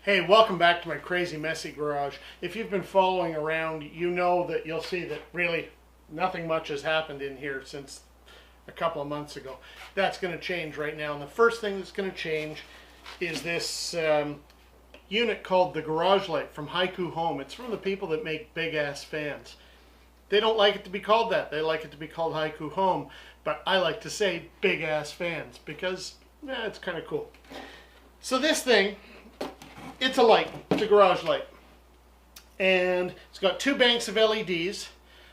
Hey, welcome back to my crazy messy garage. If you've been following around, you know that you'll see that really nothing much has happened in here since a couple of months ago. That's going to change right now. And the first thing that's going to change is this unit called the Garage Light from Haiku Home. It's from the people that make big ass fans. They don't like it to be called that. They like it to be called Haiku Home. But I like to say big ass fans because it's kind of cool. So this thing, it's a light. It's a garage light. And it's got two banks of LEDs.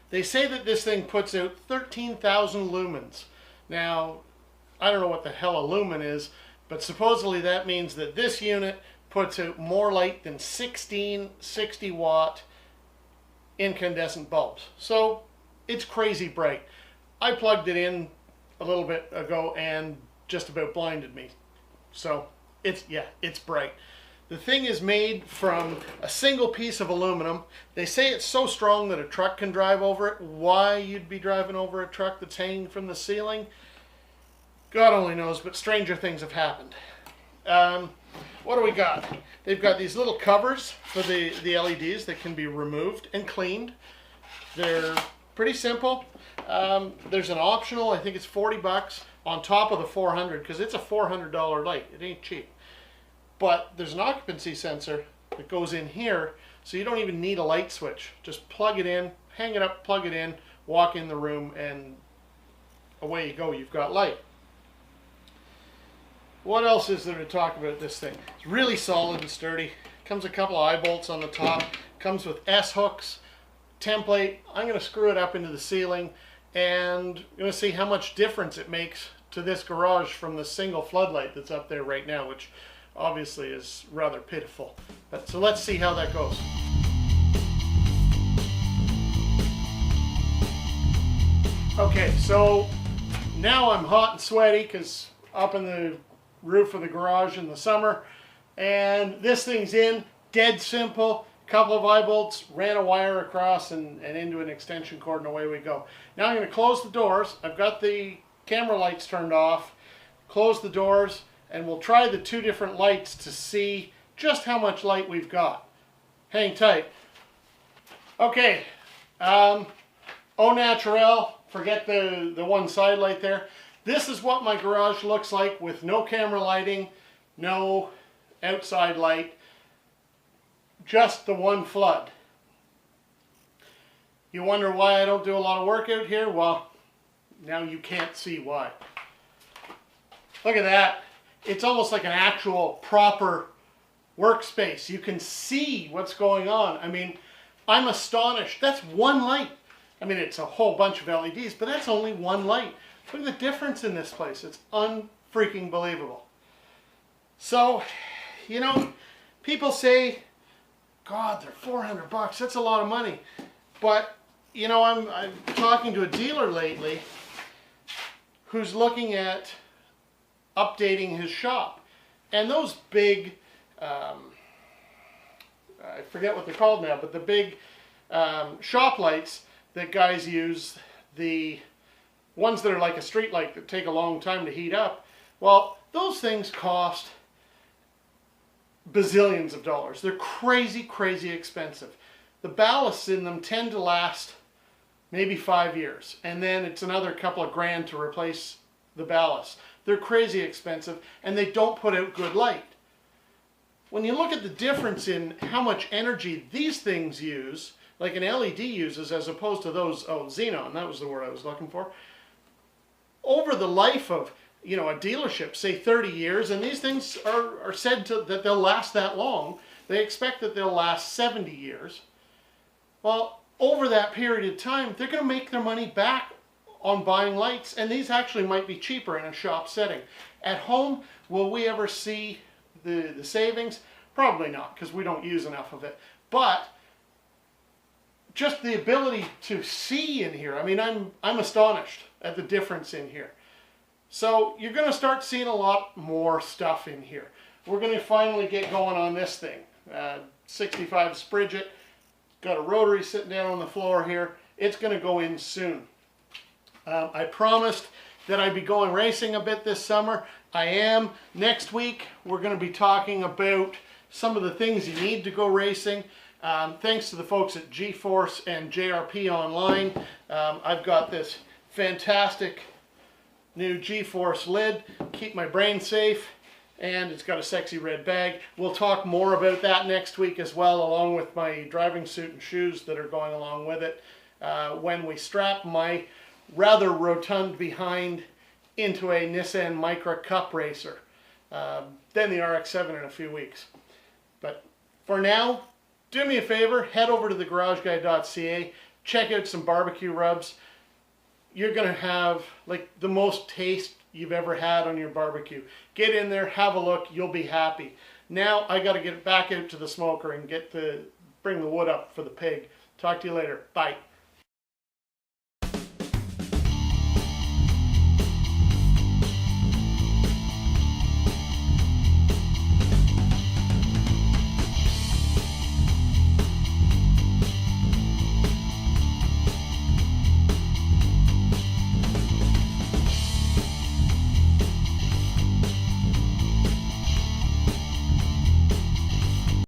They say that this thing puts out 13,000 lumens. Now, I don't know what the hell a lumen is, but supposedly that means that this unit puts out more light than 16 60-watt incandescent bulbs. So, it's crazy bright. I plugged it in a little bit ago and just about blinded me. So, it's bright. The thing is made from a single piece of aluminum. They say it's so strong that a truck can drive over it. Why you'd be driving over a truck that's hanging from the ceiling, God only knows, but stranger things have happened. What do we got? They've got these little covers for the LEDs that can be removed and cleaned. They're pretty simple. There's an optional, I think it's 40 bucks on top of the 400 because it's a $400 light. It ain't cheap. But there's an occupancy sensor that goes in here, so you don't even need a light switch. Just plug it in, hang it up, plug it in, walk in the room, and away you go. You've got light. What else is there to talk about this thing? It's really solid and sturdy. Comes with a couple of eye bolts on the top. Comes with S-hooks, template. I'm going to screw it up into the ceiling, and I'm going to see how much difference it makes to this garage from the single floodlight that's up there right now, which obviously is rather pitiful. But so let's see how that goes. Okay, so now I'm hot and sweaty because up in the roof of the garage in the summer, and this thing's in, dead simple. Couple of eye bolts, ran a wire across and into an extension cord, and away we go. Now I'm going to close the doors. I've got the camera lights turned off. Close the doors, and we'll try the two different lights to see just how much light we've got. Hang tight. Okay, au naturel, forget the one side light there. This is what my garage looks like with no camera lighting, no outside light, just the one flood. You wonder why I don't do a lot of work out here? Well, now you can't see why. Look at that. It's almost like an actual proper workspace. You can see what's going on. I mean, I'm astonished. That's one light. I mean, it's a whole bunch of LEDs, but that's only one light. Look at the difference in this place. It's unfreaking believable. So, you know, people say, God, they're 400 bucks. That's a lot of money. But, you know, I'm talking to a dealer lately who's looking at updating his shop. And those big, I forget what they're called now, but the big shop lights that guys use, the ones that are like a street light that take a long time to heat up, well, those things cost bazillions of dollars. They're crazy, crazy expensive. The ballasts in them tend to last maybe 5 years, and then it's another couple of grand to replace the ballast. They're crazy expensive, and they don't put out good light. When you look at the difference in how much energy these things use, like an LED uses, as opposed to those, xenon, that was the word I was looking for, over the life of, you know, a dealership, say 30 years, and these things are said that they'll last that long. They expect that they'll last 70 years. Well, over that period of time, they're going to make their money back on buying lights, and these actually might be cheaper in a shop setting. At home, will we ever see the savings? Probably not, because we don't use enough of it. But just the ability to see in here, I mean, I'm astonished at the difference in here. So you're going to start seeing a lot more stuff in here. We're going to finally get going on this thing. 65 Sprigget, got a rotary sitting down on the floor here. It's going to go in soon. I promised that I'd be going racing a bit this summer. I am. Next week, we're going to be talking about some of the things you need to go racing. Thanks to the folks at G-Force and JRP Online, I've got this fantastic new G-Force lid, keep my brain safe, and it's got a sexy red bag. We'll talk more about that next week as well, along with my driving suit and shoes that are going along with it, when we strap my rather rotund behind into a Nissan Micra Cup Racer. Then the RX-7 in a few weeks. But for now, do me a favor, head over to thegarageguy.ca, check out some barbecue rubs. You're going to have like the most taste you've ever had on your barbecue. Get in there, have a look, you'll be happy. Now I got to get back out to the smoker and bring the wood up for the pig. Talk to you later. Bye.